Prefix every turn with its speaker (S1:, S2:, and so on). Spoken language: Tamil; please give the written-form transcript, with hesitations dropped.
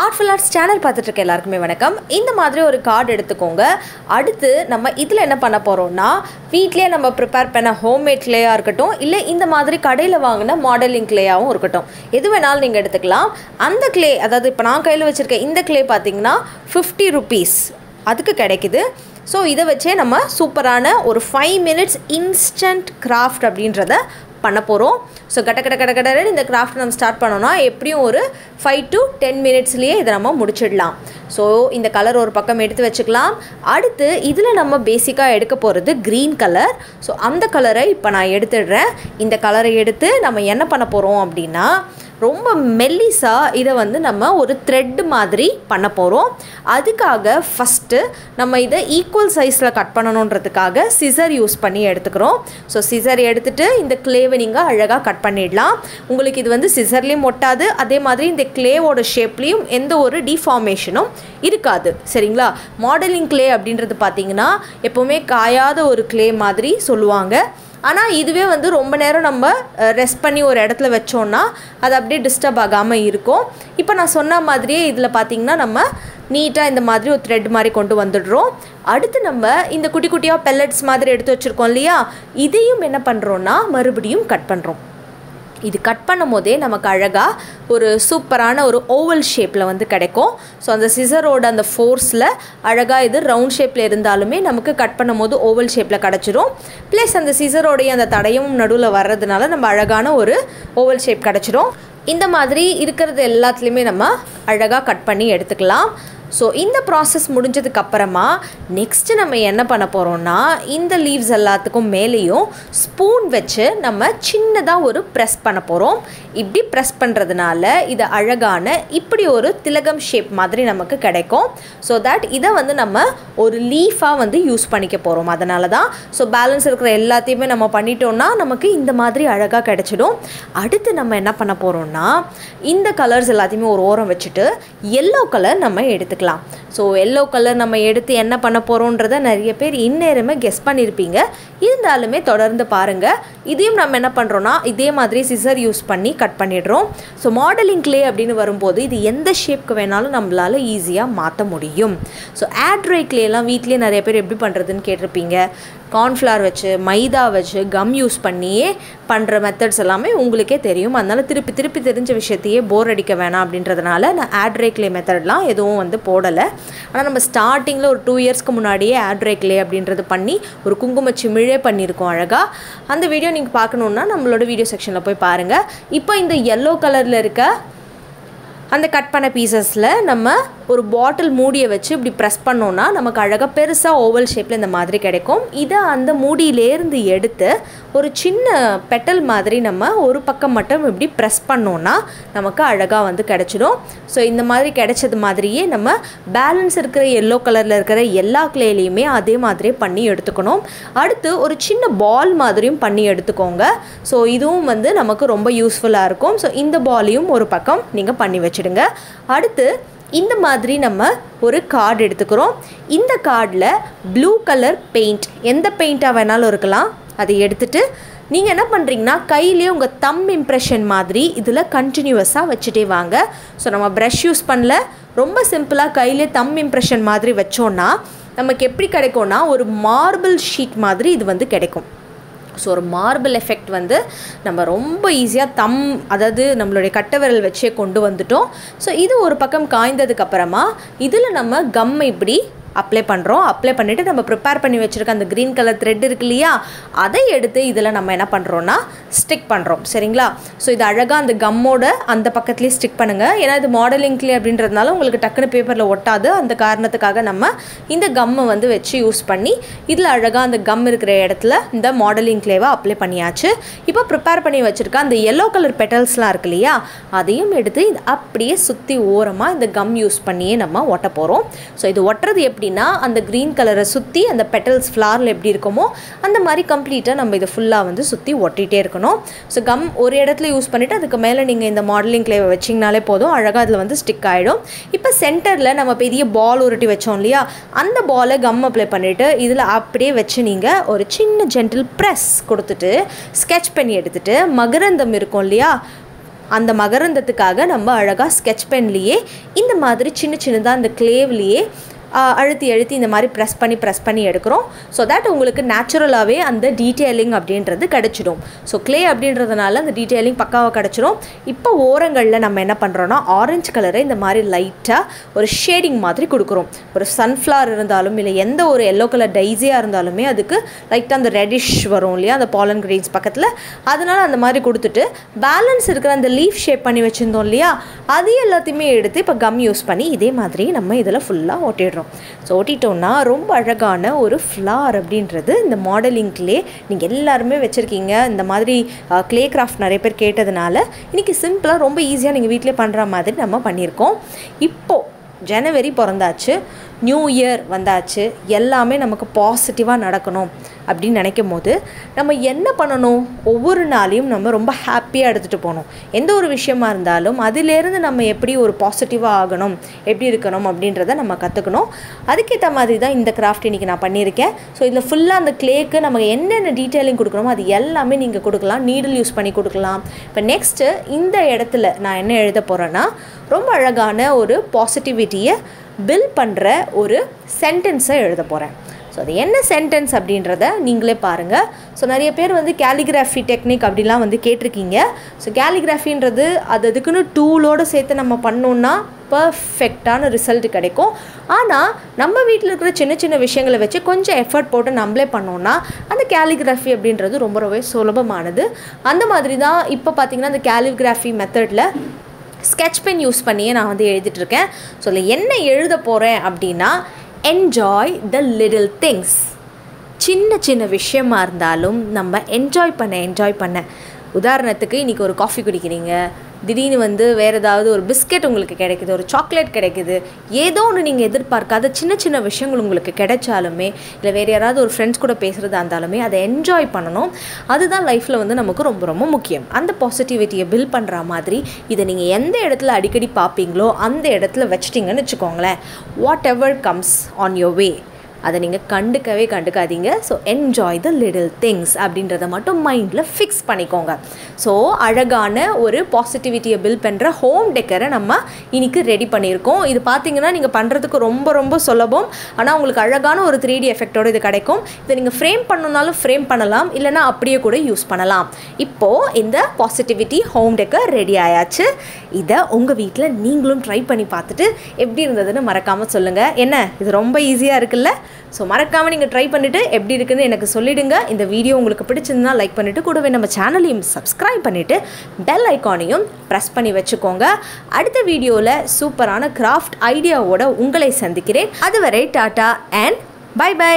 S1: Artful Arts channel பார்த்துட்டு இருக்க எல்லாருக்குமே வணக்கம். இந்த மாதிரி ஒரு கார்டு எடுத்துக்கோங்க. அடுத்து நம்ம இதில் என்ன பண்ண போகிறோம்னா வீட்டிலே நம்ம ப்ரிப்பேர் பண்ண ஹோம்மேட் கிளேயாக இருக்கட்டும், இல்லை இந்த மாதிரி கடையில் வாங்கின மாடலிங் கிளேயாகவும் இருக்கட்டும், எது வேணாலும் நீங்கள் எடுத்துக்கலாம். அந்த கிளே, அதாவது இப்போ நான் கையில் வச்சுருக்க இந்த கிளே பார்த்தீங்கன்னா 50 rupees அதுக்கு கிடைக்குது. ஸோ இதை வச்சே நம்ம சூப்பரான ஒரு 5 minutes இன்ஸ்டன்ட் கிராஃப்ட் அப்படின்றத பண்ண போகிறோம். ஸோ கட இந்த கிராஃப்ட் நம்ம ஸ்டார்ட் பண்ணோன்னா எப்படியும் ஒரு 5 to 10 minutesலேயே இதை நம்ம முடிச்சிடலாம். ஸோ இந்த கலர் ஒரு பக்கம் எடுத்து வச்சுக்கலாம். அடுத்து இதில் நம்ம பேசிக்காக எடுக்க போகிறது க்ரீன் கலர். ஸோ அந்த கலரை இப்போ நான் எடுத்துடுறேன். இந்த கலரை எடுத்து நம்ம என்ன பண்ண போகிறோம் அப்படின்னா ரொம்ப மெல்லிஸாக இதை வந்து நம்ம ஒரு த்ரெட் மாதிரி பண்ண போகிறோம். அதுக்காக ஃபஸ்ட்டு நம்ம இதை ஈக்குவல் சைஸில் கட் பண்ணணுன்றதுக்காக சிசர் யூஸ் பண்ணி எடுத்துக்கிறோம். ஸோ சிசர் எடுத்துகிட்டு இந்த கிளேவை நீங்கள் அழகாக கட் பண்ணிடலாம். உங்களுக்கு இது வந்து சிசர்லேயும் ஒட்டாது, அதே மாதிரி இந்த கிளேவோட ஷேப்லேயும் எந்த ஒரு டிஃபார்மேஷனும் இருக்காது. சரிங்களா? மாடலிங் கிளே அப்படின்றது பார்த்திங்கன்னா எப்போவுமே காயாத ஒரு கிளே மாதிரி சொல்லுவாங்க. ஆனால் இதுவே வந்து ரொம்ப நேரம் நம்ம ரெஸ்ட் பண்ணி ஒரு இடத்துல வச்சோன்னா அது அப்படியே டிஸ்டர்ப் ஆகாமல் இருக்கும். இப்போ நான் சொன்ன மாதிரியே இதில் பார்த்திங்கன்னா நம்ம நீட்டாக இந்த மாதிரி ஒரு த்ரெட் மாதிரி கொண்டு வந்துடுறோம். அடுத்து நம்ம இந்த குட்டி குட்டியாக பெல்லட்ஸ் மாதிரி எடுத்து வச்சுருக்கோம் இல்லையா, இதையும் என்ன பண்ணுறோன்னா மறுபடியும் கட் பண்ணுறோம். இது கட் பண்ணும் போதே நமக்கு அழகாக ஒரு சூப்பரான ஒரு ஓவல் ஷேப்பில் வந்து கிடைக்கும். ஸோ அந்த சிசரோட அந்த ஃபோர்ஸில் அழகாக இது ரவுண்ட் ஷேப்பில் இருந்தாலுமே நமக்கு கட் பண்ணும் போது ஓவல் ஷேப்பில் கிடச்சிரும். ப்ளஸ் அந்த சிசரோடைய அந்த தடையும் நடுவில் வர்றதுனால நம்ம அழகான ஒரு ஓவல் ஷேப் கிடச்சிரும். இந்த மாதிரி இருக்கிறது எல்லாத்துலேயுமே நம்ம அழகாக கட் பண்ணி எடுத்துக்கலாம். ஸோ இந்த ப்ராசஸ் முடிஞ்சதுக்கப்புறமா நெக்ஸ்ட்டு நம்ம என்ன பண்ண போகிறோம்னா இந்த லீவ்ஸ் எல்லாத்துக்கும் மேலேயும் ஸ்பூன் வச்சு நம்ம சின்னதாக ஒரு ப்ரெஸ் பண்ண போகிறோம். இப்படி ப்ரெஸ் பண்ணுறதுனால இது அழகான இப்படி ஒரு திலகம் ஷேப் மாதிரி நமக்கு கிடைக்கும். ஸோ தட் இதை வந்து நம்ம ஒரு லீஃபாக வந்து யூஸ் பண்ணிக்க போகிறோம். அதனால தான் ஸோ பேலன்ஸ் இருக்கிற எல்லாத்தையுமே நம்ம பண்ணிட்டோம்னா நமக்கு இந்த மாதிரி அழகாக கிடைச்சிடும். அடுத்து நம்ம என்ன பண்ண போகிறோம்னா இந்த கலர்ஸ் எல்லாத்தையுமே ஒரு ஓரம் வச்சுட்டு எல்லோ கலர் நம்ம எடுத்துக்கலாம். ஸோ எல்லோ கலர் நம்ம எடுத்து என்ன பண்ண போகிறோன்றதை நிறைய பேர் இந்நேரமே கெஸ் பண்ணியிருப்பீங்க. இருந்தாலுமே தொடர்ந்து பாருங்கள். இதையும் நம்ம என்ன பண்ணுறோன்னா இதே மாதிரி சிசர் யூஸ் பண்ணி கட் பண்ணிடுறோம். ஸோ மாடலிங் கிளே அப்படின்னு வரும்போது இது எந்த ஷேப்க்கு வேணாலும் நம்மளால் ஈஸியாக மாற்ற முடியும். ஸோ ஆட்ரை கிளேலாம் வீட்லேயே நிறைய பேர் எப்படி பண்ணுறதுன்னு கேட்டிருப்பீங்க. கார்ன்ஃப்ளவர் வச்சு, மைதா வச்சு, கம் யூஸ் பண்ணியே பண்ணுற மெத்தட்ஸ் எல்லாமே உங்களுக்கே தெரியும். அதனால் திருப்பி தெரிஞ்ச விஷயத்தையே போர் அடிக்க வேணாம் அப்படின்றதுனால நான் ஆட்ரை கிளே மெத்தட்லாம் எதுவும் வந்து போடலை. ஆனால் நம்ம ஸ்டார்டிங்கில் ஒரு 2 yearsக்கு முன்னாடியே ஆட்ரை கிளே அப்படின்றது பண்ணி ஒரு குங்கும சிமிழே பண்ணியிருக்கோம் அழகாக. அந்த வீடியோ நீங்கள் பார்க்கணுன்னா நம்மளோட வீடியோ செக்ஷனில் போய் பாருங்கள். இப்போ இந்த எல்லோ கலரில் இருக்க அந்த கட் பண்ண பீசஸில் நம்ம ஒரு பாட்டில் மூடியை வச்சு இப்படி ப்ரெஸ் பண்ணோன்னா நமக்கு அழகாக பெருசாக ஓவல் ஷேப்பில் இந்த மாதிரி கிடைக்கும். இதை அந்த மூடியிலேருந்து எடுத்து ஒரு சின்ன பெட்டல் மாதிரி நம்ம ஒரு பக்கம் மட்டும் இப்படி ப்ரெஸ் பண்ணோன்னா நமக்கு அழகாக வந்து கிடச்சிடும். ஸோ இந்த மாதிரி கிடைச்சது மாதிரியே நம்ம பேலன்ஸ் இருக்கிற எல்லோ கலரில் இருக்கிற எல்லா கிளேலையுமே அதே மாதிரியே பண்ணி எடுத்துக்கணும். அடுத்து ஒரு சின்ன பால் மாதிரியும் பண்ணி எடுத்துக்கோங்க. ஸோ இதுவும் வந்து நமக்கு ரொம்ப யூஸ்ஃபுல்லாக இருக்கும். ஸோ இந்த பாலையும் ஒரு பக்கம் நீங்கள் பண்ணி வச்சுடுங்க. அடுத்து இந்த மாதிரி நம்ம ஒரு கார்டு எடுத்துக்கிறோம். இந்த கார்டில் ப்ளூ கலர் பெயிண்ட், எந்த பெயிண்ட்டாக வேணாலும் இருக்கலாம், அதை எடுத்துகிட்டு நீங்கள் என்ன பண்ணுறீங்கன்னா கையிலே உங்கள் தம் இம்ப்ரெஷன் மாதிரி இதில் கண்டினியூவஸாக வச்சுட்டே வாங்க. ஸோ நம்ம ப்ரஷ் யூஸ் பண்ணல, ரொம்ப சிம்பிளாக கையிலே தம் இம்ப்ரெஷன் மாதிரி வச்சோன்னா நமக்கு எப்படி கிடைக்கும்னா ஒரு மார்பிள் ஷீட் மாதிரி இது வந்து கிடைக்கும். ஸோ ஒரு மார்பிள் எஃபெக்ட் வந்து நம்ம ரொம்ப ஈஸியாக அதாவது நம்மளுடைய கட்டை விரல் வச்சே கொண்டு வந்துட்டோம். ஸோ இது ஒரு பக்கம் காய்ந்ததுக்கப்புறமா இதில் நம்ம கம் இப்படி அப்ளை பண்ணுறோம். அப்ளை பண்ணிவிட்டு நம்ம ப்ரிப்பேர் பண்ணி வச்சுருக்க அந்த க்ரீன் கலர் த்ரெட் இருக்கு இல்லையா, அதை எடுத்து இதில் நம்ம என்ன பண்ணுறோன்னா ஸ்டிக் பண்ணுறோம். சரிங்களா? ஸோ இது அழகாக அந்த கம்மோட அந்த பக்கத்துலேயே ஸ்டிக் பண்ணுங்கள். ஏன்னா இது மாடலிங் கிளே அப்படின்றதுனால உங்களுக்கு டக்குன்னு பேப்பரில் ஒட்டாது. அந்த காரணத்துக்காக நம்ம இந்த கம்மை வந்து வச்சு யூஸ் பண்ணி இதில் அழகாக அந்த கம் இருக்கிற இடத்துல இந்த மாடலிங் கிளேவை அப்ளை பண்ணியாச்சு. இப்போ ப்ரிப்பேர் பண்ணி வச்சுருக்க அந்த எல்லோ கலர் பெட்டல்ஸ்லாம் இருக்கு இல்லையா, அதையும் எடுத்து இது அப்படியே சுற்றி ஓரமாக இந்த கம் யூஸ் பண்ணியே நம்ம ஒட்ட போகிறோம். ஸோ இது ஒட்டுறது எப்படி அந்த கிரீன் கலரை சுற்றி அந்த பெட்டல்ஸ் ஃப்ளாரில் எப்படி இருக்குமோ அந்த மாதிரி கம்ப்ளீட்டாக நம்ம இதை ஃபுல்லாக வந்து சுற்றி ஒட்டிகிட்டே இருக்கணும். ஸோ கம் ஒரு இடத்துல யூஸ் பண்ணிவிட்டு அதுக்கு மேலே நீங்கள் இந்த மாடலிங் கிளேவை வச்சிங்கனாலே போதும், அழகாக அதில் வந்து ஸ்டிக் ஆகிடும். இப்போ சென்டரில் நம்ம பெரிய பால் உருட்டி வச்சோம் இல்லையா, அந்த பாலை கம் அப்ளை பண்ணிவிட்டு இதில் அப்படியே வச்சு நீங்கள் ஒரு சின்ன ஜென்டில் ப்ரெஸ் கொடுத்துட்டு ஸ்கெட்ச் பண்ணி எடுத்துகிட்டு மகரந்தம் இருக்கும் இல்லையா, அந்த மகரந்தத்துக்காக நம்ம அழகாக ஸ்கெட்ச் பென்லேயே இந்த மாதிரி சின்ன சின்னதாக இந்த கிளேவ்லேயே அழுத்தி அழுத்தி இந்த மாதிரி ப்ரெஸ் பண்ணி எடுக்கிறோம். ஸோ தட் உங்களுக்கு நேச்சுரலாகவே அந்த டீட்டெயிலிங் அப்படின்றது கிடச்சிடும். ஸோ க்ளே அப்படின்றதுனால அந்த டீட்டெயிலிங் பக்காவாக கிடச்சிடும். இப்போ ஓரங்களில் நம்ம என்ன பண்ணுறோன்னா ஆரஞ்சு கலரை இந்த மாதிரி லைட்டாக ஒரு ஷேடிங் மாதிரி கொடுக்குறோம். ஒரு சன்ஃப்ளவர் இருந்தாலும் இல்லை எந்த ஒரு எல்லோ கலர் டைஸியாக இருந்தாலுமே அதுக்கு லைட்டாக அந்த ரெடிஷ் வரும் இல்லையா அந்த பாலன் கிரெயின்ஸ் பக்கத்தில், அதனால் அந்த மாதிரி கொடுத்துட்டு பேலன்ஸ் இருக்கிற அந்த லீஃப் ஷேப் பண்ணி வச்சுருந்தோம் இல்லையா அது எல்லாத்தையுமே எடுத்து இப்போ கம் யூஸ் பண்ணி இதே மாதிரி நம்ம இதில் ஃபுல்லாக ஓட்டிடுறோம். ஸோ ஓட்டிட்டோன்னா ரொம்ப அழகான ஒரு ஃப்ளார் அப்படின்றது இந்த மாடலிங்க்லே நீங்கள் எல்லாருமே வச்சுருக்கீங்க. இந்த மாதிரி க்ளே கிராஃப்ட் நிறைய பேர் கேட்டதுனால இன்றைக்கி சிம்பிளாக ரொம்ப ஈஸியாக நீங்கள் வீட்டிலே பண்ணுற மாதிரி நம்ம பண்ணியிருக்கோம். இப்போது ஜனவரி பிறந்தாச்சு, நியூ இயர் வந்தாச்சு, எல்லாமே நமக்கு பாசிட்டிவாக நடக்கணும் அப்படின்னு நினைக்கும் போது நம்ம என்ன பண்ணணும், ஒவ்வொரு நாளையும் நம்ம ரொம்ப ஹாப்பியாக எடுத்துகிட்டு போகணும். எந்த ஒரு விஷயமா இருந்தாலும் அதிலேருந்து நம்ம எப்படி ஒரு பாசிட்டிவாக ஆகணும், எப்படி இருக்கணும் அப்படின்றத நம்ம கற்றுக்கணும். அதுக்கேற்ற மாதிரி தான் இந்த கிராஃப்ட் இன்றைக்கி நான் பண்ணியிருக்கேன். ஸோ இதில் ஃபுல்லாக அந்த க்ளேக்கு நமக்கு என்னென்ன டீட்டெயிலிங் கொடுக்கணுமோ அது எல்லாமே நீங்கள் கொடுக்கலாம். நீடில் யூஸ் பண்ணி கொடுக்கலாம். இப்போ நெக்ஸ்ட்டு இந்த இடத்துல நான் என்ன எழுத போகிறேன்னா ரொம்ப அழகான ஒரு பாசிட்டிவிட்டியை பில்ட் பண்ணுற ஒரு சென்டென்ஸை எழுத போகிறேன். ஸோ அது என்ன சென்டென்ஸ் அப்படின்றத நீங்களே பாருங்கள். ஸோ நிறைய பேர் வந்து கேலிகிராஃபி டெக்னிக் அப்படிலாம் வந்து கேட்டிருக்கீங்க. ஸோ கேலிகிராஃபின்றது அதுக்குன்னு டூலோடு சேர்த்து நம்ம பண்ணோன்னா பர்ஃபெக்டான ரிசல்ட் கிடைக்கும். ஆனால் நம்ம வீட்டில் இருக்கிற சின்ன சின்ன விஷயங்களை வச்சு கொஞ்சம் எஃபர்ட் போட்டு நம்மளே பண்ணோன்னா அந்த கேலிகிராஃபி அப்படின்றது ரொம்பவே சுலபமானது. அந்த மாதிரி தான் இப்போ பார்த்திங்கன்னா அந்த கேலிகிராஃபி மெத்தடில் ஸ்கெட்ச் பென் யூஸ் பண்ணியே நான் வந்து எழுதிட்டுருக்கேன். ஸோ அதில் என்ன எழுத போகிறேன் அப்படின்னா என்ஜாய் த லிட்டில் திங்ஸ். சின்ன சின்ன விஷயமா இருந்தாலும் நம்ம என்ஜாய் பண்ண உதாரணத்துக்கு இன்றைக்கி ஒரு காஃபி குடிக்கிறீங்க, திடீர்னு வந்து வேறு ஏதாவது ஒரு பிஸ்கெட் உங்களுக்கு கிடைக்குது, ஒரு சாக்லேட் கிடைக்குது, ஏதோ ஒன்று நீங்கள் எதிர்பார்க்காத சின்ன சின்ன விஷயங்கள் உங்களுக்கு கிடைச்சாலுமே இல்லை வேறு யாராவது ஒரு ஃப்ரெண்ட்ஸ் கூட பேசுகிறதா இருந்தாலுமே அதை என்ஜாய் பண்ணணும். அதுதான் லைஃப்பில் வந்து நமக்கு ரொம்ப ரொம்ப முக்கியம். அந்த பாசிட்டிவிட்டியை பில்ட் பண்ணுற மாதிரி இதை நீங்கள் எந்த இடத்துல அடிக்கடி பார்ப்பீங்களோ அந்த இடத்துல வச்சிட்டிங்கன்னு வச்சுக்கோங்களேன், whatever comes on your way அதை நீங்கள் கண்டுக்காதீங்க. So enjoy the little things அப்படின்றத மட்டும் மைண்டில் ஃபிக்ஸ் பண்ணிக்கோங்க. ஸோ அழகான ஒரு பாசிட்டிவிட்டியை பில்ட் பண்ணுற ஹோம் டெக்கரை நம்ம இன்றைக்கி ரெடி பண்ணியிருக்கோம். இது பார்த்திங்கன்னா நீங்கள் பண்ணுறதுக்கு ரொம்ப ரொம்ப சுலபம். ஆனால் உங்களுக்கு அழகான ஒரு 3D எஃபெக்டோடு இது கிடைக்கும். இதை நீங்கள் ஃப்ரேம் பண்ணணுன்னாலும் ஃப்ரேம் பண்ணலாம், இல்லைனா அப்படியே கூட யூஸ் பண்ணலாம். இப்போது இந்த பாசிட்டிவிட்டி ஹோம் டெக்கர் ரெடி ஆயாச்சு. இதை உங்கள் வீட்டில் நீங்களும் ட்ரை பண்ணி பார்த்துட்டு எப்படி இருந்ததுன்னு மறக்காமல் சொல்லுங்கள். என்ன இது ரொம்ப ஈஸியாக இருக்குல்ல? ஸோ மறக்காமல் நீங்கள் ட்ரை பண்ணிவிட்டு எப்படி இருக்குன்னு எனக்கு சொல்லிவிடுங்க. இந்த வீடியோ உங்களுக்கு பிடிச்சிருந்தா லைக் பண்ணிவிட்டு கூடவே நம்ம சேனலையும் சப்ஸ்கிரைப் பண்ணிவிட்டு பெல் ஐக்கானையும் ப்ரெஸ் பண்ணி வச்சுக்கோங்க. அடுத்த வீடியோவில் சூப்பரான கிராஃப்ட் ஐடியாவோட உங்களை சந்திக்கிறேன். அதுவரை டாட்டா அண்ட் பை பை.